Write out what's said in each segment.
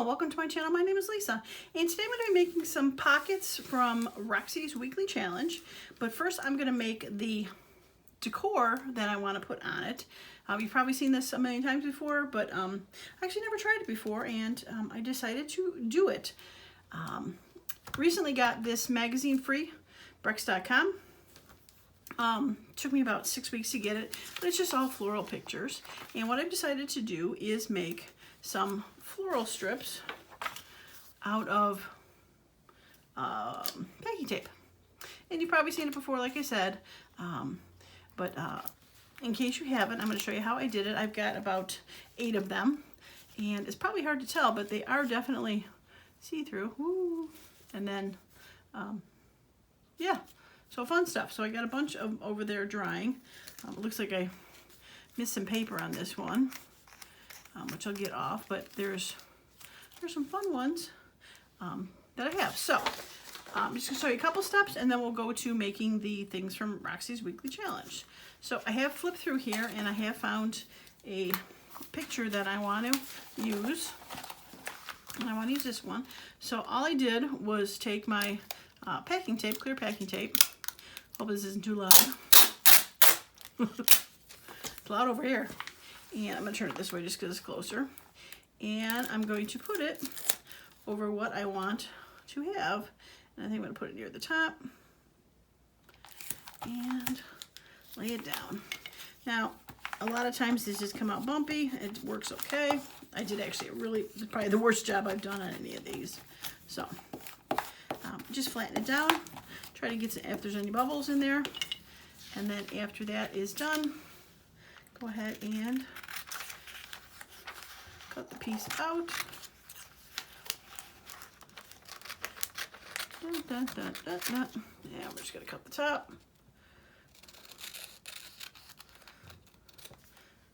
Hello, welcome to my channel. My name is Lisa, and today I'm going to be making some pockets from Roxy's weekly challenge. But first I'm going to make the decor that I want to put on it. You've probably seen this a million times before, but I actually never tried it before, and I decided to do it. Recently got this magazine free, Brex.com. Took me about 6 weeks to get it, but it's just all floral pictures. And what I've decided to do is make some floral strips out of packing tape. And you've probably seen it before, like I said, but in case you haven't, I'm going to show you how I did it. I've got about 8 of them, and it's probably hard to tell, but they are definitely see-through. Woo. And then, yeah, so fun stuff. So I got a bunch of over there drying. It looks like I missed some paper on this one, which I'll get off, but there's some fun ones that I have. So I'm just gonna show you a couple steps, and then we'll go to making the things from Roxy's weekly challenge. So I have flipped through here, and I have found a picture that I want to use. And I want to use this one. So all I did was take my packing tape, clear packing tape. Hope this isn't too loud. It's loud over here. And I'm going to turn it this way just because it's closer. And I'm going to put it over what I want to have. And I think I'm going to put it near the top. And lay it down. Now, a lot of times these just come out bumpy. It works okay. I did actually probably the worst job I've done on any of these. So, just flatten it down. Try to get if there's any bubbles in there. And then after that is done, go ahead and cut the piece out. Yeah, we're just going to cut the top.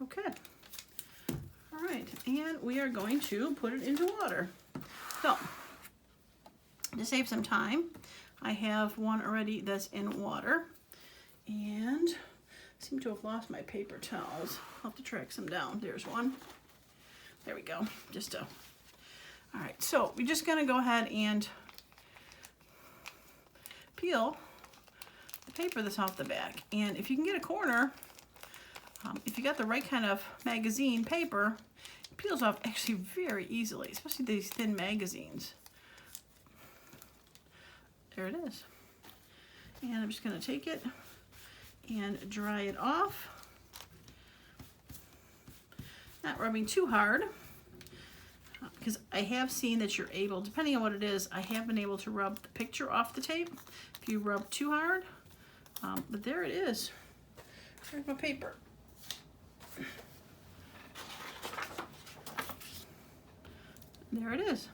Okay. All right, and we are going to put it into water. So, to save some time, I have one already that's in water, and I seem to have lost my paper towels. I'll have to track some down. There's one. There we go. All right, so we're just gonna go ahead and peel the paper that's off the back. And if you can get a corner, if you got the right kind of magazine paper, it peels off actually very easily, especially these thin magazines. There it is. And I'm just going to take it and dry it off. Not rubbing too hard, because I have seen that you're able, depending on what it is, I have been able to rub the picture off the tape if you rub too hard. But there it is. There's my paper. There it is.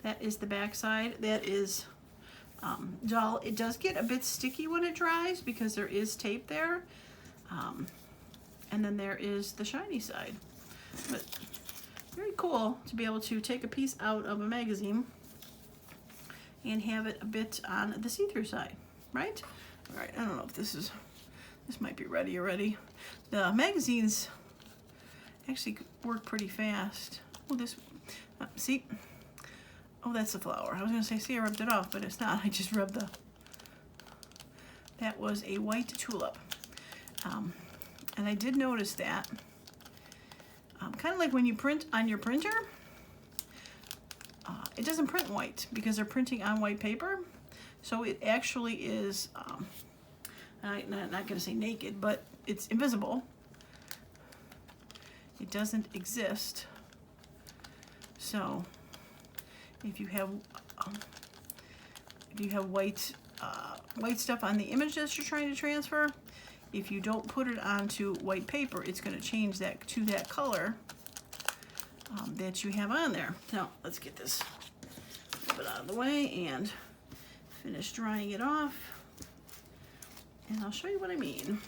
That is the back side. That is dull. It does get a bit sticky when it dries because there is tape there. And then there is the shiny side. But very cool to be able to take a piece out of a magazine and have it a bit on the see-through side, right? All right, I don't know if this might be ready already. The magazines actually work pretty fast. Oh, see? Oh, that's the flower. I was gonna say, see, I rubbed it off, but it's not. I just rubbed that was a white tulip. And I did notice that, kind of like when you print on your printer, it doesn't print white because they're printing on white paper. So it actually is, I'm not gonna say naked, but it's invisible. It doesn't exist. So if you have white stuff on the image that you're trying to transfer, if you don't put it onto white paper, it's going to change that to that color that you have on there. Now let's get this a little bit out of the way and finish drying it off, and I'll show you what I mean.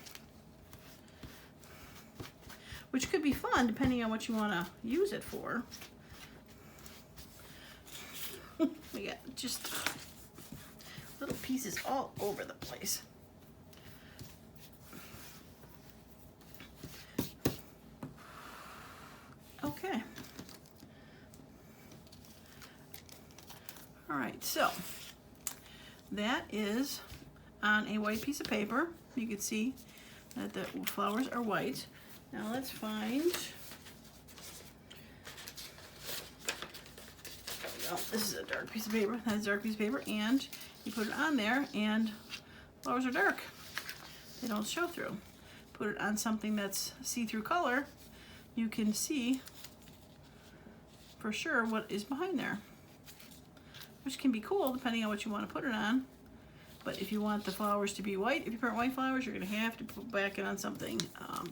Which could be fun depending on what you want to use it for. We got just little pieces all over the place. Okay, All right, so that is on a white piece of paper. You can see that the flowers are white. Now let's find, there we go. This is a dark piece of paper. That's a dark piece of paper, and you put it on there, and flowers are dark. They don't show through. Put it on something that's see-through color, you can see for sure what is behind there, which can be cool depending on what you want to put it on. But if you want the flowers to be white, if you print white flowers, you're going to have to put back it on something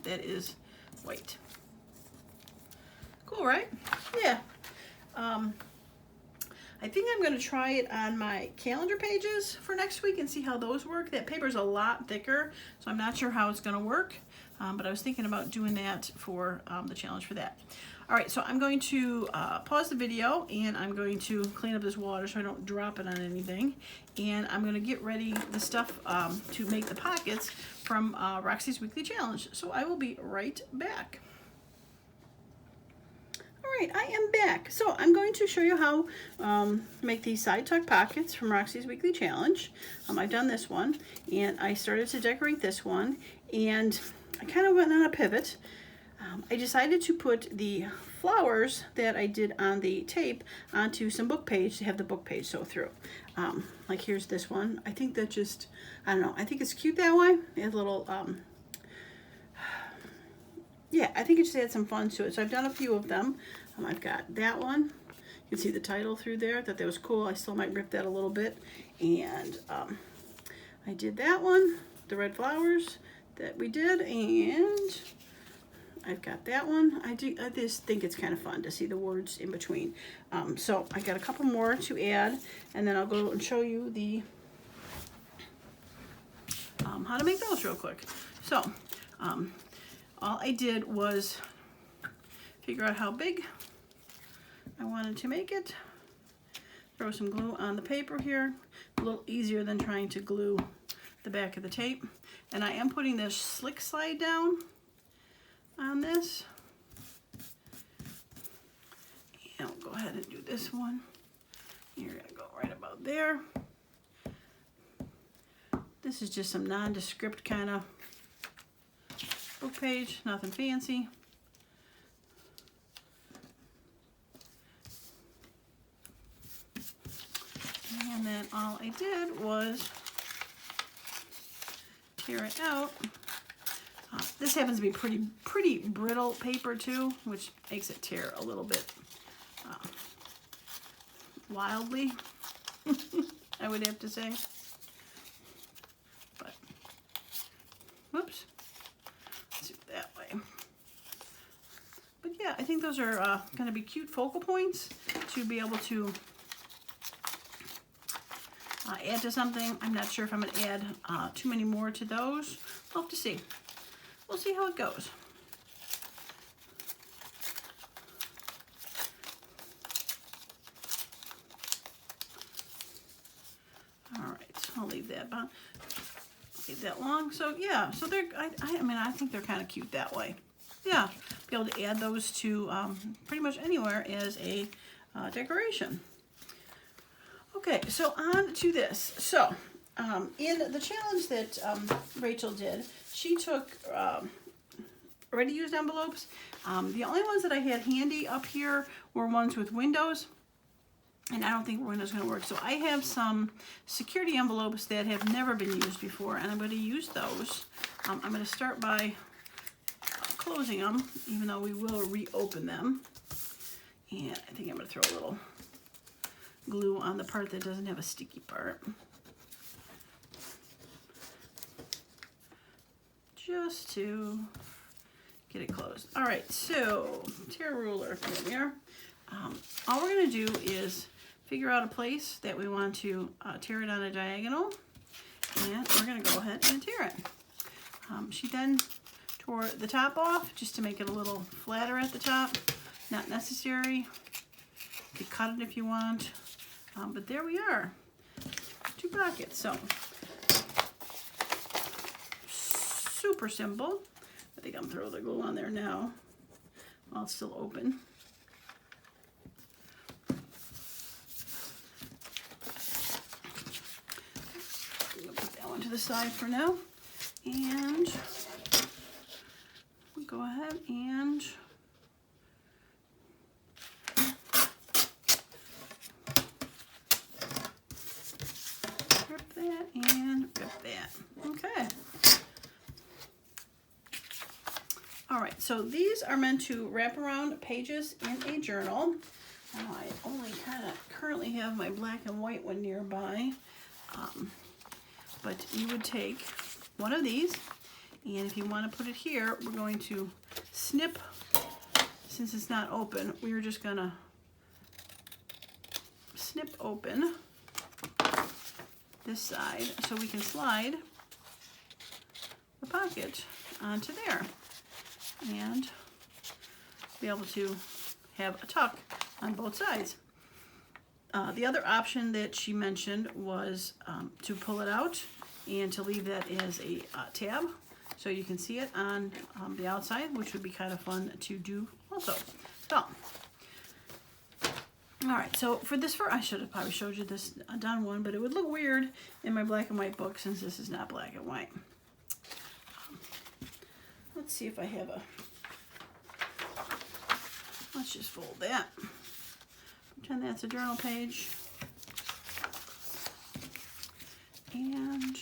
that is white. Cool, right? Yeah. I think I'm going to try it on my calendar pages for next week and see how those work. That paper's a lot thicker, so I'm not sure how it's going to work, but I was thinking about doing that for the challenge for that. All right, so I'm going to pause the video, and I'm going to clean up this water so I don't drop it on anything, and I'm going to get ready the stuff to make the pockets from Roxy's Weekly Challenge. So I will be right back. Alright, I am back. So I'm going to show you how make these side tuck pockets from Roxy's Weekly Challenge. I've done this one, and I started to decorate this one, and I kind of went on a pivot. I decided to put the flowers that I did on the tape onto some book page to have the book page sew through. Like here's this one. I think that just, I don't know, I think it's cute that way. It has a little, yeah, I think it just adds some fun to it. So I've done a few of them. I've got that one. You can see the title through there. I thought that was cool. I still might rip that a little bit. And I did that one, the red flowers that we did, and I've got that one. I just think it's kind of fun to see the words in between. So I got a couple more to add, and then I'll go and show you the how to make those real quick. So all I did was figure out how big I wanted to make it. Throw some glue on the paper here. A little easier than trying to glue the back of the tape. And I am putting this slick slide down on this. And I'll go ahead and do this one. You're gonna go right about there. This is just some nondescript kind of book page, nothing fancy. And then all I did was tear it out. This happens to be pretty brittle paper too, which makes it tear a little bit wildly, I would have to say. But, whoops, let's do it that way. But yeah, I think those are going to be cute focal points to be able to add to something. I'm not sure if I'm going to add too many more to those. We'll have to see. We'll see how it goes. All right, I'll leave that behind. Leave that long. So yeah, so they're. I mean, I think they're kind of cute that way. Yeah, be able to add those to pretty much anywhere as a decoration. Okay, so on to this. So in the challenge that Rachel did, she took already used envelopes. The only ones that I had handy up here were ones with windows, and I don't think windows going to work. So I have some security envelopes that have never been used before, and I'm going to use those. I'm going to start by closing them, even though we will reopen them. And I think I'm going to throw a little glue on the part that doesn't have a sticky part. Just to get it closed. All right, so tear ruler, here we are. All we're gonna do is figure out a place that we want to tear it on a diagonal, and we're gonna go ahead and tear it. She then tore the top off just to make it a little flatter at the top. Not necessary. You could cut it if you want. But there we are, 2 pockets. So super simple. I think I'm throwing the glue on there now while it's still open. the side for now. And we'll go ahead and rip that and rip that. Okay. All right, so these are meant to wrap around pages in a journal. I only kind of currently have my black and white one nearby, but you would take one of these, and if you want to put it here, we're going to snip. Since it's not open, we're just going to snip open this side so we can slide the pocket onto there and be able to have a tuck on both sides. The other option that she mentioned was to pull it out and to leave that as a tab so you can see it on the outside, which would be kind of fun to do also. So, all right, so for this I should have probably showed you this done one, but it would look weird in my black and white book since this is not black and white. Let's see if I have a, let's just fold that. Pretend that's a journal page. And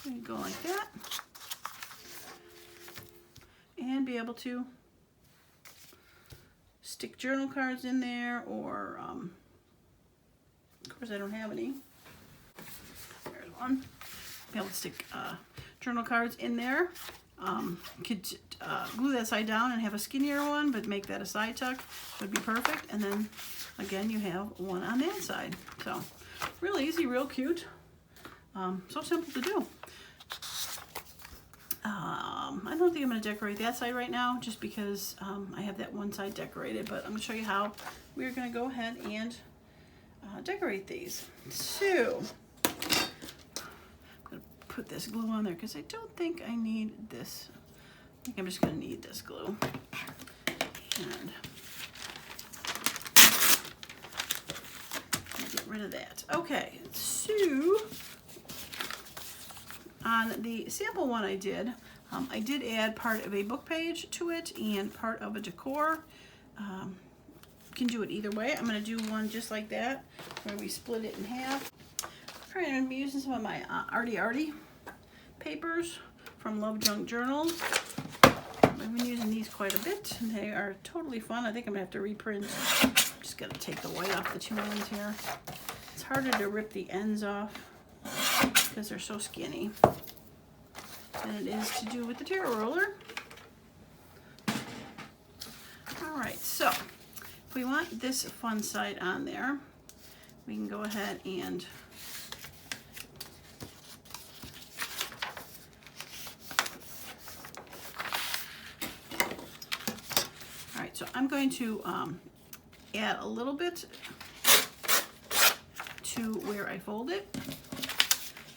we go like that. And be able to stick journal cards in there, or of course I don't have any. There's one. Be able to stick journal cards in there. Could glue that side down and have a skinnier one, but make that a side tuck would be perfect. And then again, you have one on that side. So real easy, real cute. So simple to do. I don't think I'm going to decorate that side right now, just because I have that one side decorated, but I'm going to show you how we're going to go ahead and decorate these. So I'm going to put this glue on there because I don't think I need this. I think I'm just going to need this glue. And get rid of that. Okay, so on the sample one I did add part of a book page to it and part of a decor. Can do it either way. I'm going to do one just like that, where we split it in half. All right, I'm going to be using some of my Arty papers from Love Junk Journals. I've been using these quite a bit, and they are totally fun. I think I'm going to have to reprint. Just got to take the white off the two ends here. It's harder to rip the ends off because they're so skinny than it is to do with the tear roller. All right, so if we want this fun side on there, we can go ahead and all right, so I'm going to add a little bit to where I fold it,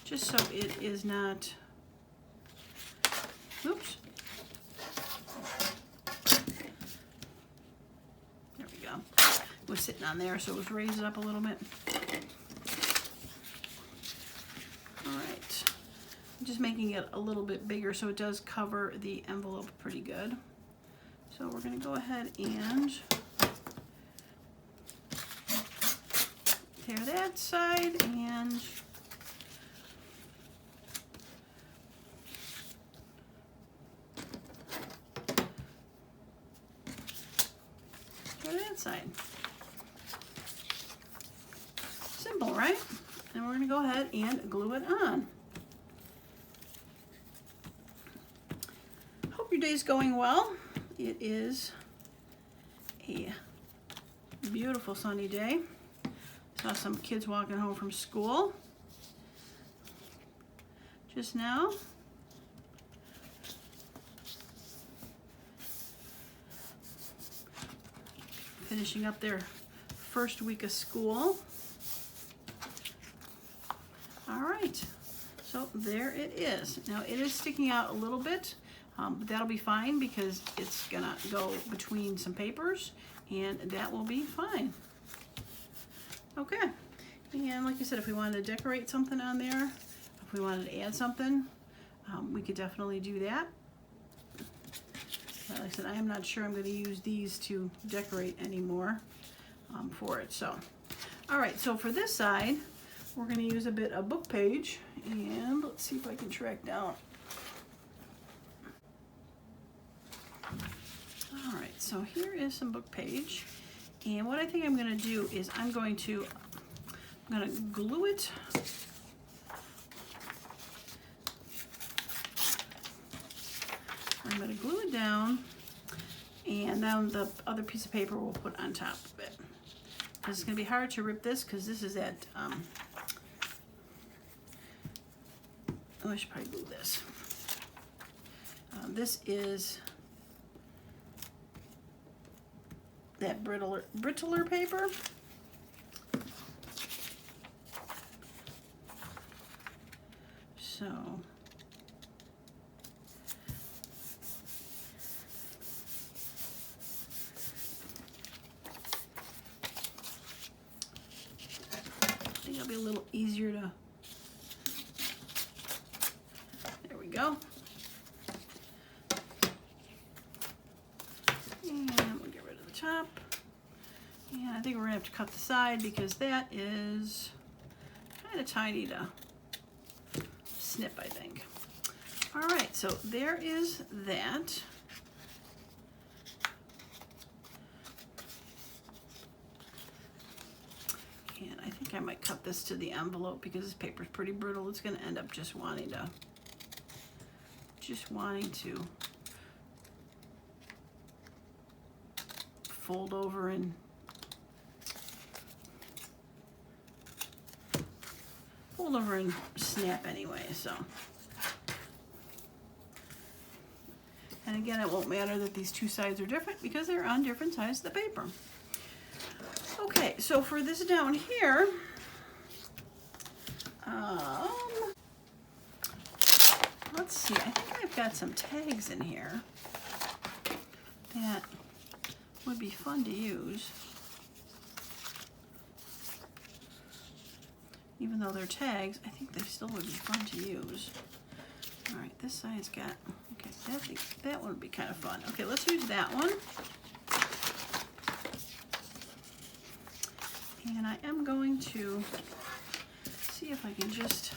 just so it is not, oops. There we go. It was sitting on there, so it was raised up a little bit. All right. I'm just making it a little bit bigger so it does cover the envelope pretty good. So we're going to go ahead and tear that side and that side. Simple, right? And we're going to go ahead and glue it on. Hope your day's going well. It is a beautiful sunny day. Saw some kids walking home from school just now. Finishing up their first week of school. All right, so there it is. Now it is sticking out a little bit, but that'll be fine because it's gonna go between some papers and that will be fine. Okay, And like I said, if we wanted to decorate something on there, if we wanted to add something, we could definitely do that. But like I said, I am not sure I'm going to use these to decorate anymore for it. So, all right, so for this side, we're going to use a bit of book page, and let's see if I can track down. All right, so here is some book page, and what I think I'm going to do is I'm going to glue it. I'm going to glue it down, and then the other piece of paper we'll put on top of it. Because it's going to be hard to rip this, because this is that, oh, I should probably glue this. This is that brittler paper. So I think it'll be a little easier to, there we go. And we'll get rid of the top. And I think we're gonna have to cut the side because that is kind of tiny to snip, I think. All right, so there is that. And I think I might cut this to the envelope because this paper is pretty brittle. It's going to end up just wanting to fold over and snap anyway, so. And again, it won't matter that these two sides are different because they're on different sides of the paper. Okay, so for this down here, let's see, I think I've got some tags in here that would be fun to use. Even though they're tags, I think they still would be fun to use. All right, this side's got, okay, that one would be kind of fun. Okay, let's use that one. And I am going to see if I can just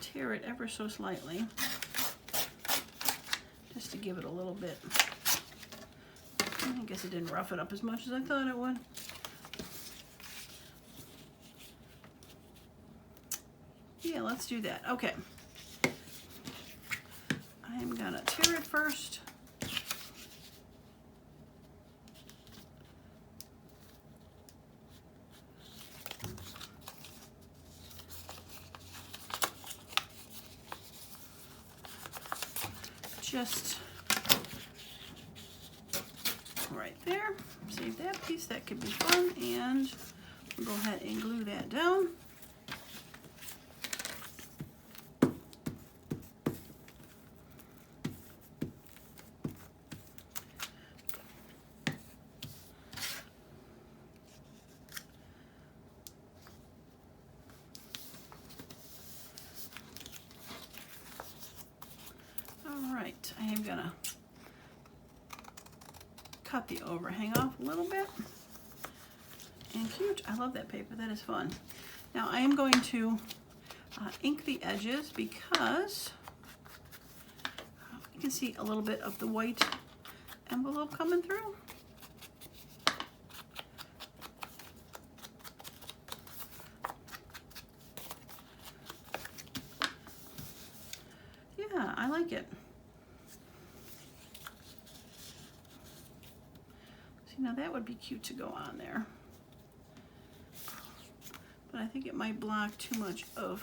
tear it ever so slightly, just to give it a little bit. I guess it didn't rough it up as much as I thought it would. Yeah, let's do that. Okay. I'm gonna tear it first. Just right there. Save that piece, that could be fun, and we'll go ahead and glue that down. Alright, I am gonna cut the overhang off a little bit. And cute, I love that paper, that is fun. Now I am going to ink the edges because you can see a little bit of the white envelope coming through. Yeah, I like it. See, now that would be cute to go on there. But I think it might block too much of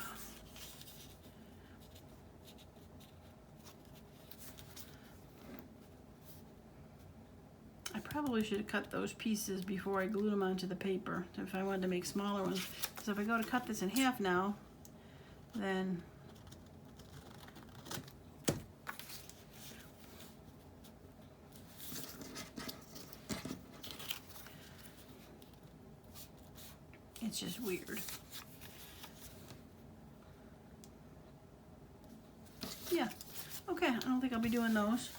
I probably should have cut those pieces before I glued them onto the paper if I wanted to make smaller ones. Because if I go to cut this in half now, then It's just weird. Yeah, okay, I don't think I'll be doing those.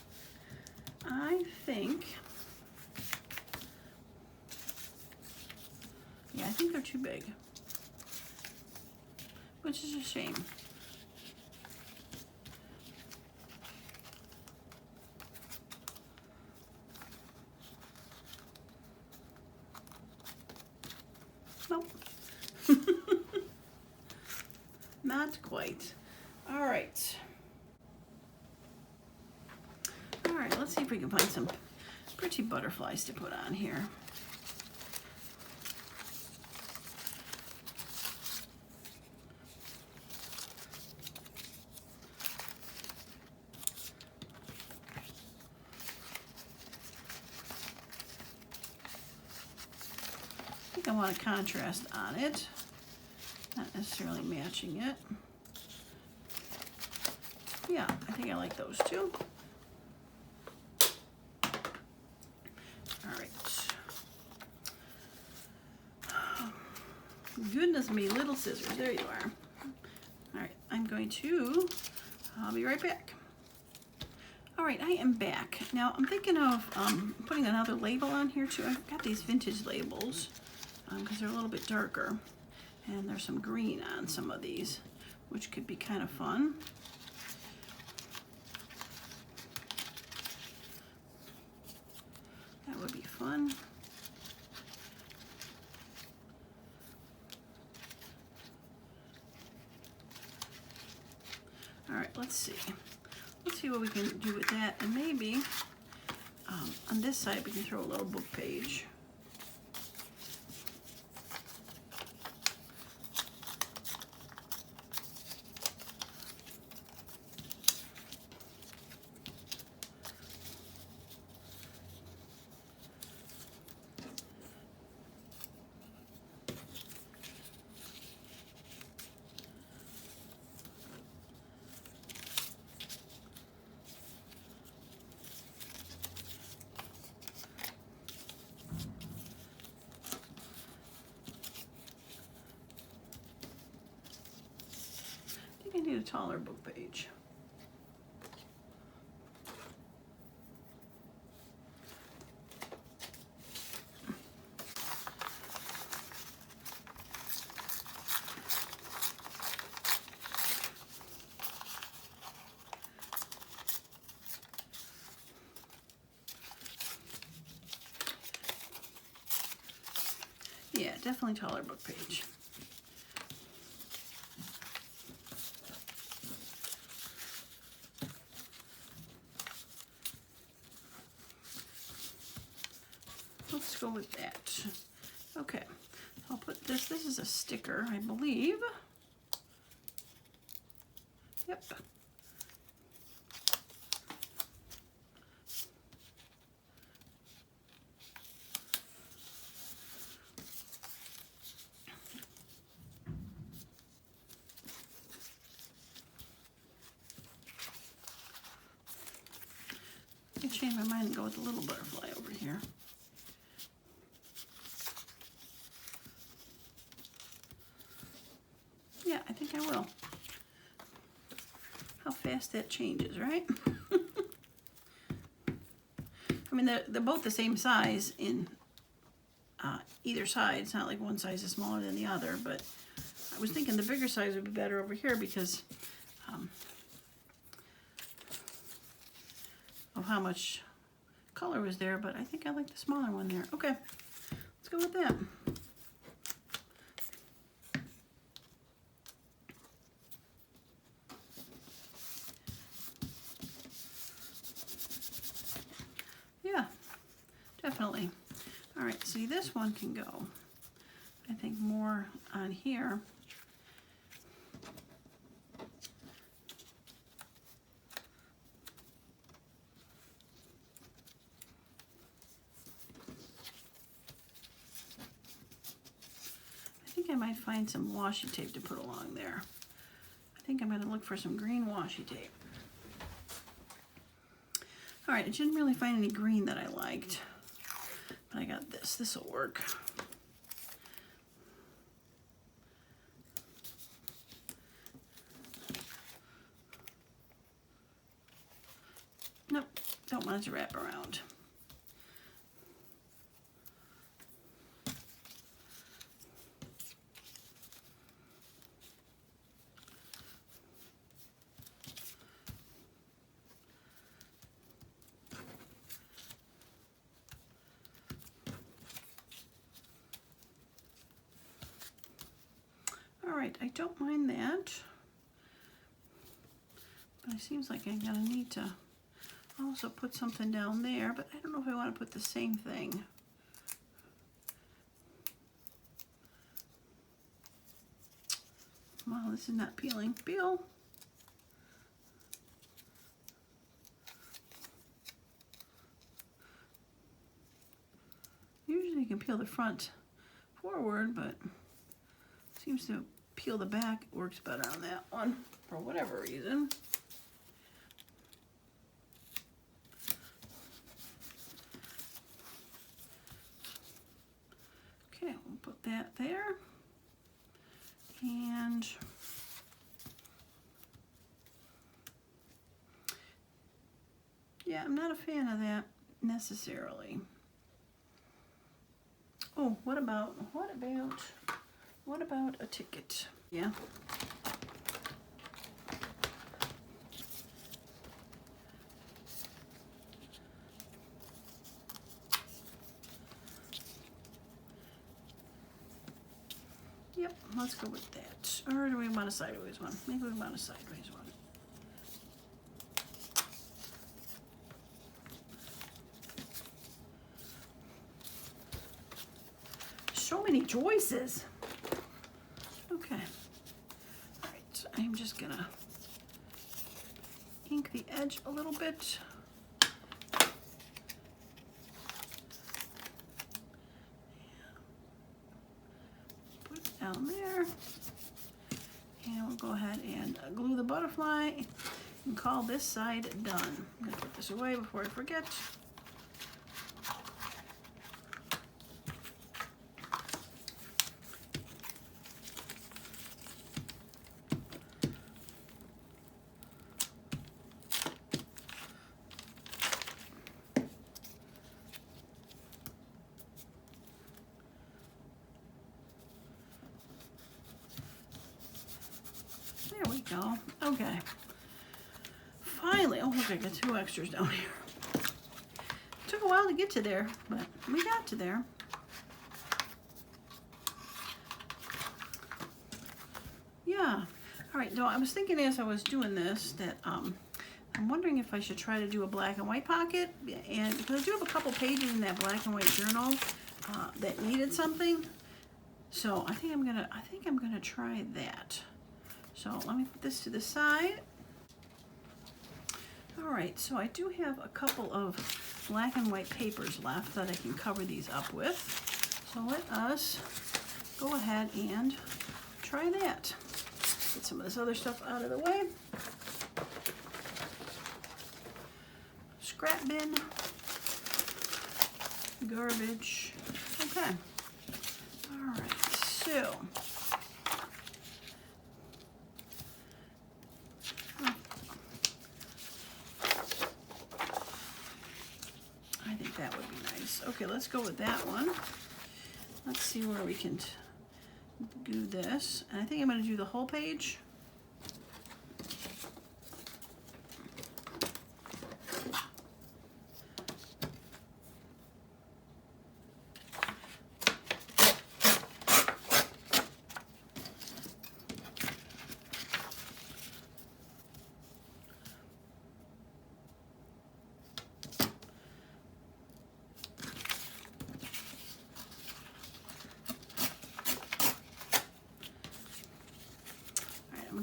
I think, yeah, I think they're too big, which is a shame. Nope. Not quite. All right. All right, let's see if we can find some pretty butterflies to put on here. I think I want a contrast on it, not necessarily matching it. Yeah, I think I like those too. All right. Goodness me, little scissors, there you are. All right, I'll be right back. All right, I am back. Now I'm thinking of putting another label on here too. I've got these vintage labels because they're a little bit darker, and there's some green on some of these, which could be kind of fun. That would be fun. All right, let's see. Let's see what we can do with that, and maybe on this side we can throw a little book page. I need a taller book page. Yeah, definitely taller book page. Let's go with that. Okay, I'll put this is a sticker, I believe. Yep. I can change my mind and go with the little butterfly over here. Yeah, I think I will. How fast that changes, right? I mean, they're both the same size in either side. It's not like one size is smaller than the other, but I was thinking the bigger size would be better over here because of how much color was there, but I think I like the smaller one there. Okay, let's go with that. Yeah, definitely. All right, see, this one can go, I think, more on here. I think I might find some washi tape to put along there. I think I'm going to look for some green washi tape. All right, I didn't really find any green that I liked, but I got this. This will work. Nope, don't want it to wrap around. All right, I don't mind that, but it seems like I'm gonna need to also put something down there, but I don't know if I want to put the same thing. Wow, this is not peeling. Peel. Usually you can peel the front forward, but seems to peel the back. It works better on that one for whatever reason. Okay, we'll put that there. And yeah, I'm not a fan of that necessarily. Oh, what about a ticket? Yeah. Yep, let's go with that. Or do we want a sideways one? Maybe we want a sideways one. So many choices. Okay. All right, so I'm just gonna ink the edge a little bit. Put it down there. And we'll go ahead and glue the butterfly and call this side done. I'm gonna put this away before I forget. There we go. Okay. Finally, oh look, I got 2 extras down here. Took a while to get to there, but we got to there. Yeah. All right, no, I was thinking as I was doing this that I'm wondering if I should try to do a black and white pocket, and because I do have a couple pages in that black and white journal that needed something. So I think I'm gonna try that. So let me put this to the side. All right, so I do have a couple of black and white papers left that I can cover these up with. So let us go ahead and try that. Get some of this other stuff out of the way. Scrap bin, garbage. Okay. All right, so I think that would be nice. Okay, let's go with that one. Let's see where we can do this. And I think I'm going to do the whole page.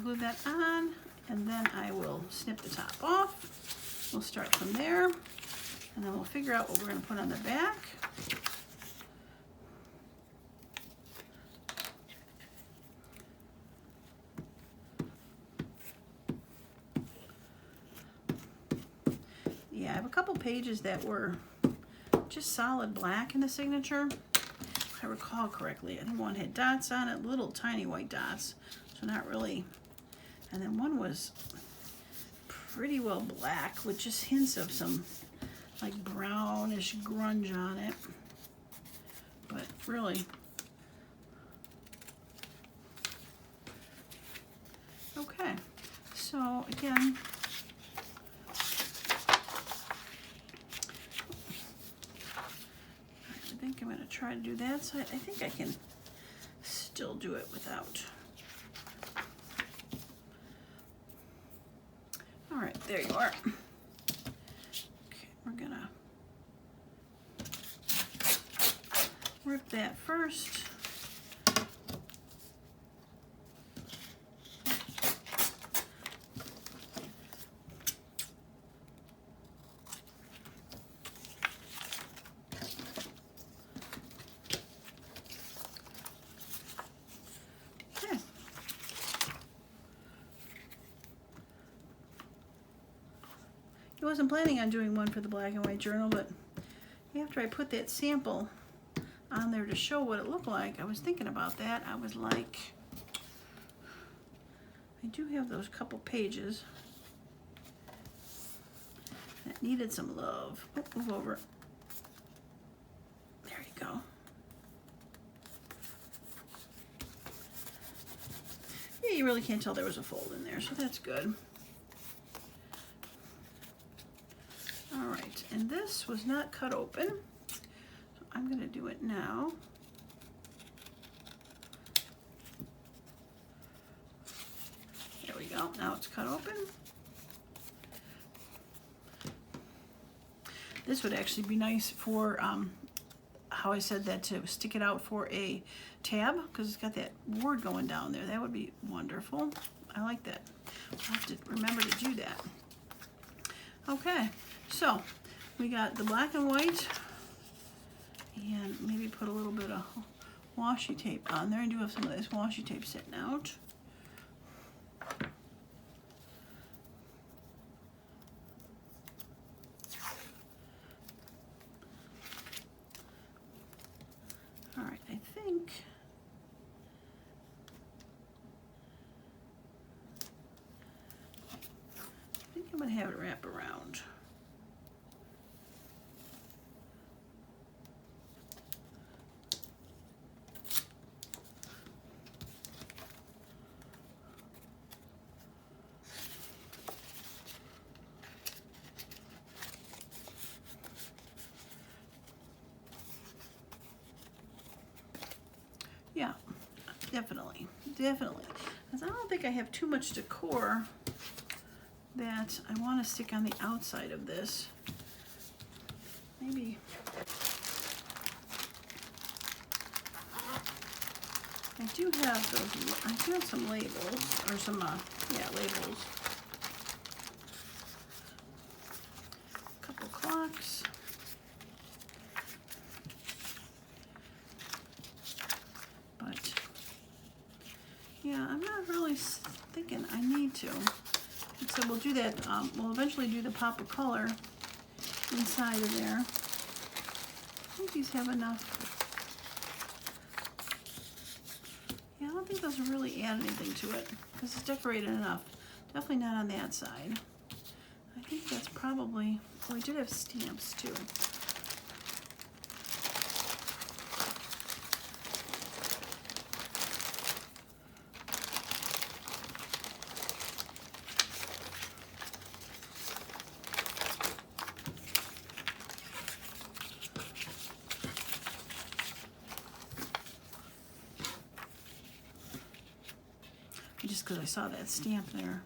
Glue that on, and then I will snip the top off. We'll start from there, and then we'll figure out what we're going to put on the back. Yeah, I have a couple pages that were just solid black in the signature. If I recall correctly, I think one had dots on it, little tiny white dots, so not really. And then one was pretty well black with just hints of some like brownish grunge on it. But really, okay. So again, I think I'm going to try to do that. So I think I can still do it without. All right, there you are. Okay, we're gonna rip that first. Okay. I wasn't planning on doing one for the black and white journal, but after I put that sample on there to show what it looked like, I was thinking about that. I was like, I do have those couple pages that needed some love. Oh, move over. There you go. Yeah, you really can't tell there was a fold in there, so that's good. All right, and this was not cut open, so I'm going to do it now. There we go, now it's cut open. This would actually be nice for, how I said that, to stick it out for a tab, because it's got that word going down there. That would be wonderful. I like that. I'll have to remember to do that. Okay. So we got the black and white, and maybe put a little bit of washi tape on there. I do have some of this washi tape sitting out. All right, I think I'm gonna have it wrap around. Yeah, definitely, definitely. Because I don't think I have too much decor that I want to stick on the outside of this. Maybe I do have those. I do have some labels, or some yeah, labels. A couple clocks. But yeah, I'm not really thinking I need to. So we'll do that. We'll eventually do the pop of color inside of there. I think these have enough. Yeah, I don't think those really add anything to it because it's decorated enough. Definitely not on that side. I think that's probably. Oh, we did have stamps too. Just because I saw that stamp there.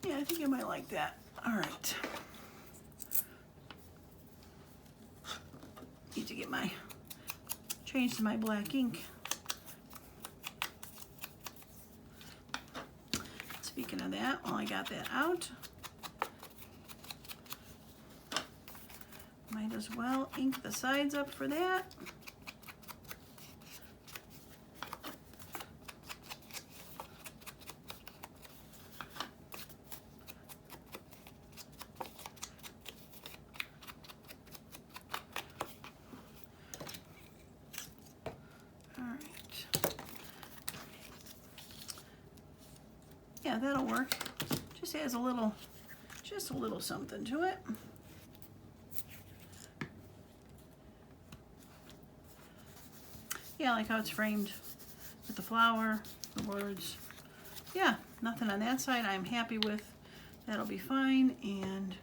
Yeah, I think I might like that. All right. Need to get my, change to my black ink. Speaking of that, while I got that out, might as well ink the sides up for that. Yeah, that'll work. Just adds just a little something to it. Yeah, I like how it's framed with the flower, the words. Yeah, nothing on that side I'm happy with. That'll be fine. And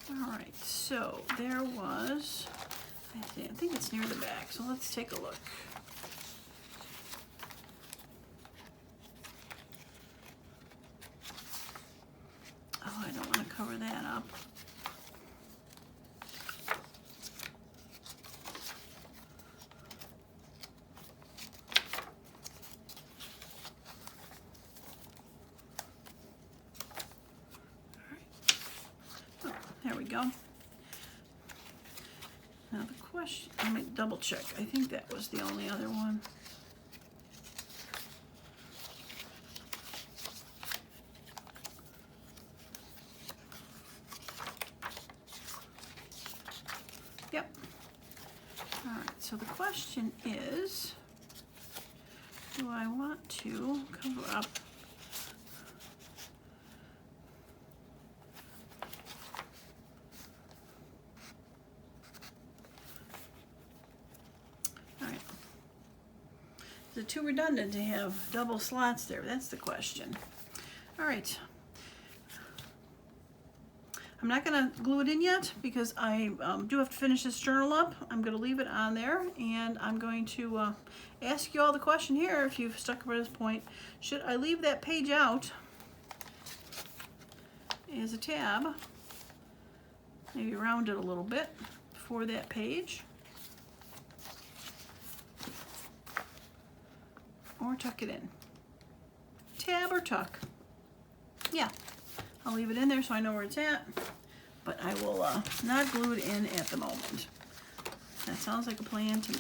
all right, so there was, I think it's near the back, so let's take a look. Oh, I don't want to cover that up. There we go. Now the question, let me double check. I think that was the only other one. Yep. All right, so the question is, do I want to cover up Is it too redundant to have double slots there? That's the question. All right. I'm not going to glue it in yet because I do have to finish this journal up. I'm going to leave it on there, and I'm going to ask you all the question here if you've stuck up to this point. Should I leave that page out as a tab? Maybe round it a little bit for that page. Or tuck it in. Tab or tuck. Yeah, I'll leave it in there so I know where it's at, but I will not glue it in at the moment. That sounds like a plan to me.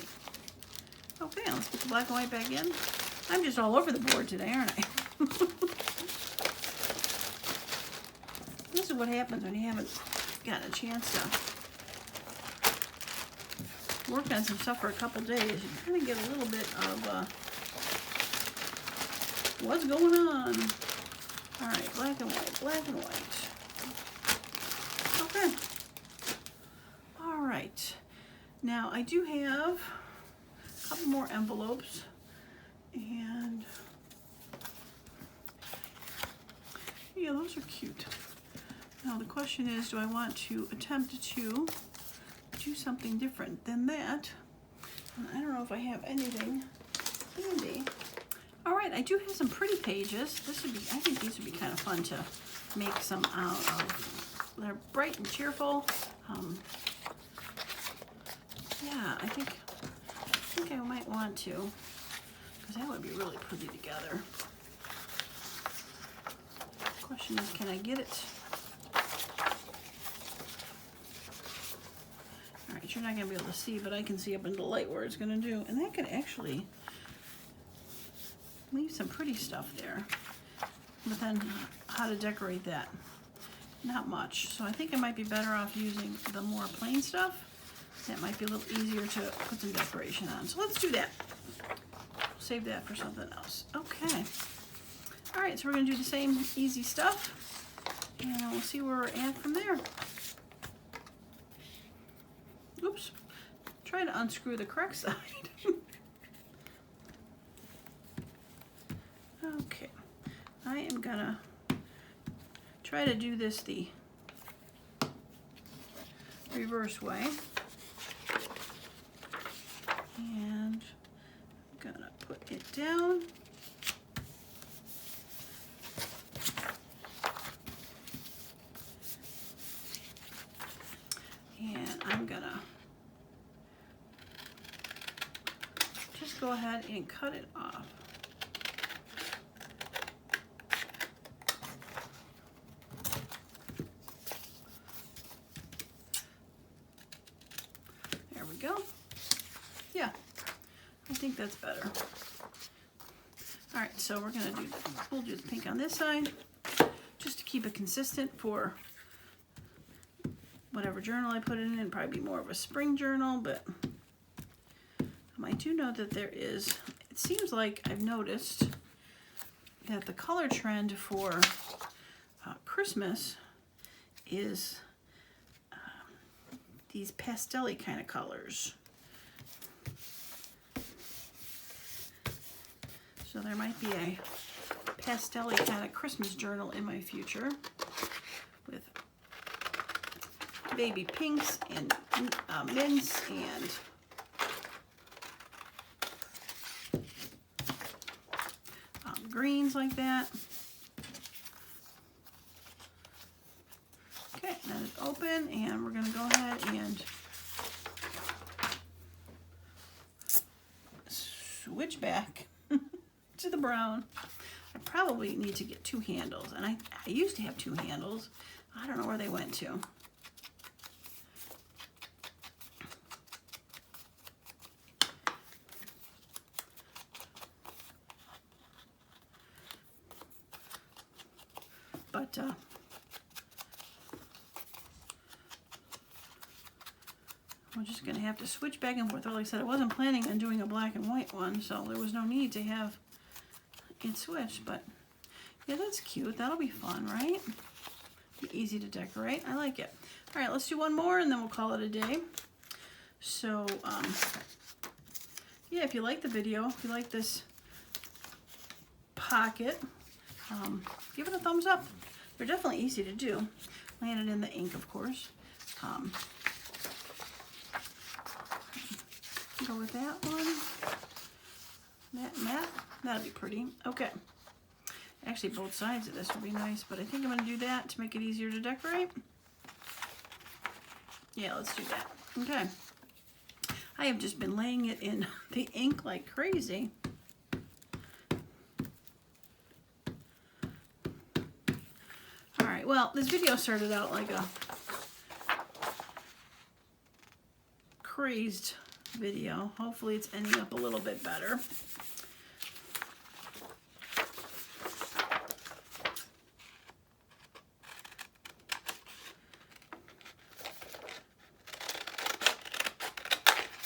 Okay, let's put the black and white back in. I'm just all over the board today, aren't I? This is what happens when you haven't gotten a chance to work on some stuff for a couple days. You kind of get a little bit of what's going on. All right, black and white, black and white. Okay. All right. Now I do have a couple more envelopes, and yeah, those are cute. Now the question is, do I want to attempt to do something different than that? And I don't know if I have anything handy. All right, I do have some pretty pages. I think these would be kind of fun to make some out of. They're bright and cheerful. Yeah, I think I might want to, because that would be really pretty together. Question is, can I get it? All right, you're not gonna be able to see, but I can see up in the light where it's gonna do, and that could actually leave some pretty stuff there. But then how to decorate that? Not much. So I think I might be better off using the more plain stuff. That might be a little easier to put some decoration on. So let's do that. Save that for something else. Okay. All right, so we're gonna do the same easy stuff, and we'll see where we're at from there. Oops. Try to unscrew the correct side. Okay, I am gonna try to do this the reverse way, and I'm gonna put it down. And I'm gonna just go ahead and cut it off. Go. Yeah, I think that's better. All right, so we're gonna we'll do the pink on this side, just to keep it consistent for whatever journal I put it in. It'd probably be more of a spring journal, but I do know that there is, it seems like I've noticed that the color trend for Christmas is these pastel-y kind of colors. So there might be a pastel-y kind of Christmas journal in my future with baby pinks and mints and greens like that. Okay, that is open, and we're going to go ahead and switch back to the brown. I probably need to get 2 handles, and I used to have 2 handles. I don't know where they went to. But we're just going to have to switch back and forth. Like I said, I wasn't planning on doing a black and white one, so there was no need to have it switched. But yeah, that's cute. That'll be fun, right? Be easy to decorate. I like it. All right, let's do one more, and then we'll call it a day. So, yeah, if you like the video, if you like this pocket, give it a thumbs up. They're definitely easy to do. Landed in the ink, of course. Go with that one. Matte. That'll be pretty. Okay. Actually, both sides of this would be nice, but I think I'm going to do that to make it easier to decorate. Yeah, let's do that. Okay. I have just been laying it in the ink like crazy. Well, this video started out like a crazed video. Hopefully it's ending up a little bit better.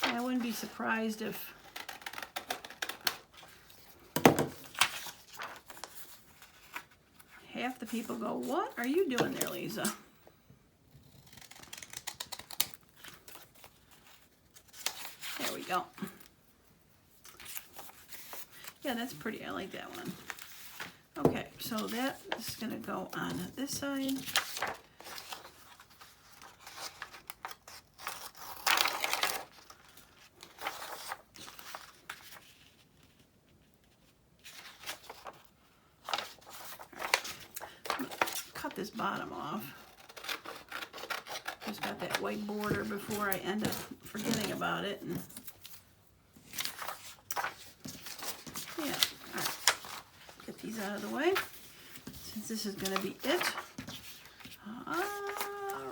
I wouldn't be surprised if half the people go, "What are you doing there, Lisa?" There we go. Yeah, that's pretty. I like that one. Okay, so that is going to go on this side. This bottom off. Just got that white border before I end up forgetting about it. And yeah, all right. Get these out of the way since this is going to be it. All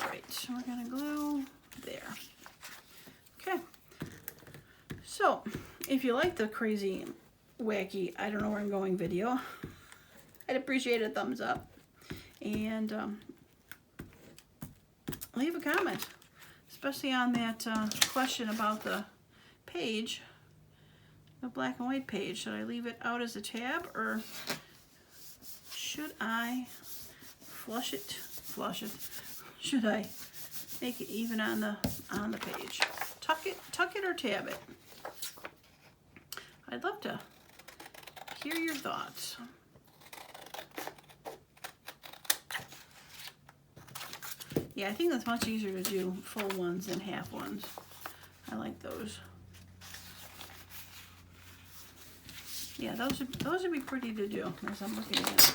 right, so we're going to glue there. Okay. So if you like the crazy, wacky, I don't know where I'm going video, I'd appreciate a thumbs up. And leave a comment, especially on that question about the page, the black and white page. Should I leave it out as a tab, or should I flush it? Should I make it even on the page? Tuck it or tab it? I'd love to hear your thoughts. Yeah, I think that's much easier to do full ones than half ones. I like those. Yeah, those would be pretty to do as I'm looking at it.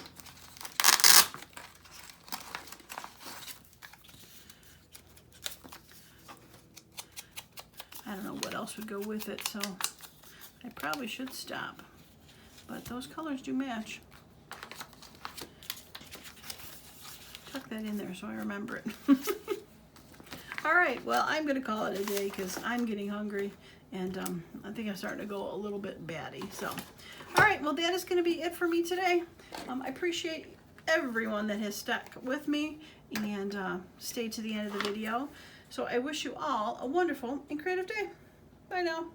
I don't know what else would go with it, so I probably should stop. But those colors do match. Tuck that in there so I remember it. All right, well, I'm going to call it a day because I'm getting hungry, and I think I'm starting to go a little bit batty. So, all right, well, that is going to be it for me today. I appreciate everyone that has stuck with me and stayed to the end of the video. So I wish you all a wonderful and creative day. Bye now.